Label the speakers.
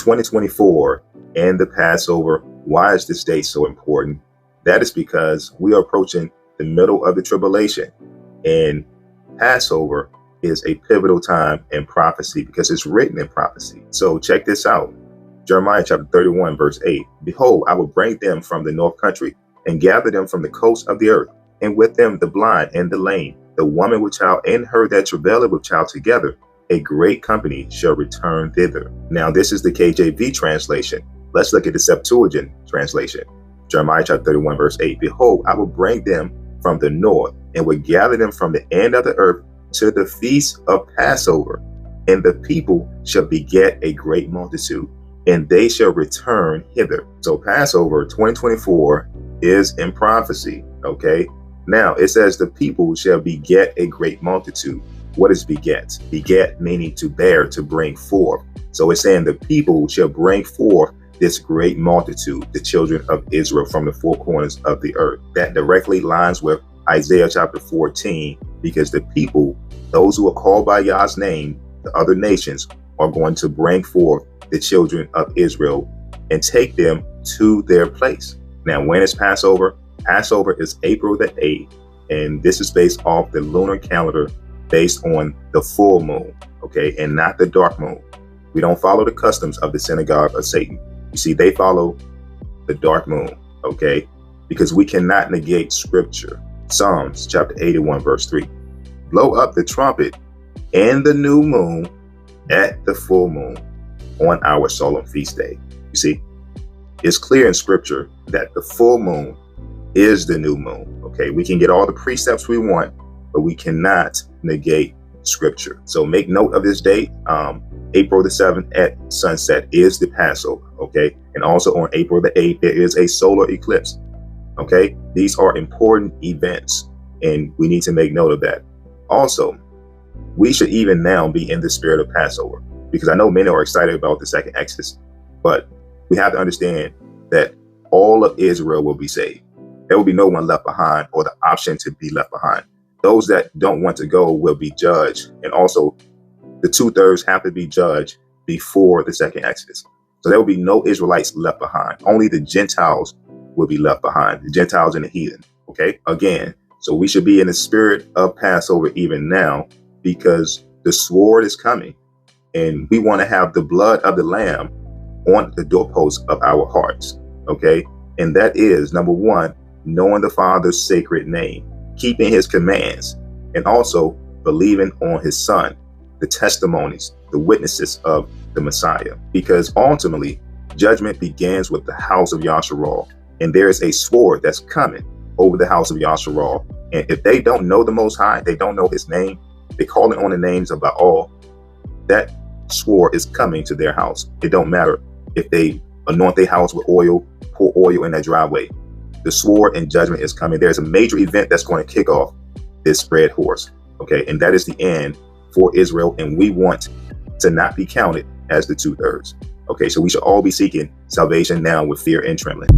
Speaker 1: 2024 and the Passover. Why is this date so important? That is because we are approaching the middle of the tribulation, and Passover is a pivotal time in prophecy because it's written in prophecy. So check this out. Jeremiah chapter 31, verse 8. Behold, I will bring them from the north country and gather them from the coast of the earth, and with them the blind and the lame, the woman with child and her that travaileth with child together. A great company shall return thither. Now, this is the KJV translation. Let's look at the Septuagint translation. Jeremiah chapter 31, verse 8. Behold, I will bring them from the north and will gather them from the end of the earth to the feast of Passover. And the people shall beget a great multitude, and they shall return hither. So Passover 2024 is in prophecy. Okay. Now it says the people shall beget a great multitude. What is beget? Beget meaning to bear, to bring forth. So it's saying the people shall bring forth this great multitude, the children of Israel from the four corners of the earth. That directly lines with Isaiah chapter 14, because the people, those who are called by Yah's name, the other nations, are going to bring forth the children of Israel and take them to their place. Now, when is Passover? Passover is April the 8th, and this is based off the lunar calendar based on the full moon, okay, and not the dark moon. We don't follow the customs of the synagogue of Satan. You see, they follow the dark moon, okay, because we cannot negate scripture. Psalms chapter 81, verse 3. Blow up the trumpet and the new moon at the full moon on our solemn feast day. You see, it's clear in scripture that the full moon is the new moon. Okay, we can get all the precepts we want, but we cannot negate scripture. So make note of this date. April the 7th at sunset is the Passover. Okay, and also on April the 8th, there is a solar eclipse. Okay, these are important events, and we need to make note of that. Also, we should even now be in the spirit of Passover, because I know many are excited about the second Exodus, but we have to understand that all of Israel will be saved. There will be no one left behind, or the option to be left behind. Those that don't want to go will be judged. And also the 2/3 have to be judged before the second Exodus. So there will be no Israelites left behind. Only the Gentiles will be left behind, the Gentiles and the heathen. Okay, again, so we should be in the spirit of Passover even now, because the sword is coming, and we want to have the blood of the Lamb on the doorposts of our hearts. Okay, and that is number one, knowing the Father's sacred name, keeping his commands, and also believing on his Son, the testimonies, the witnesses of the Messiah. Because ultimately, judgment begins with the house of Yasharal, and there is a sword that's coming over the house of Yasharal. And if they don't know the Most High, they don't know his name, they call it on the names of Baal, that sword is coming to their house. It don't matter if they anoint their house with oil, pour oil in their driveway. The sword and judgment is coming. There's a major event that's going to kick off this red horse. Okay, and that is the end for Israel, and we want to not be counted as the 2/3. Okay, so we should all be seeking salvation now with fear and trembling.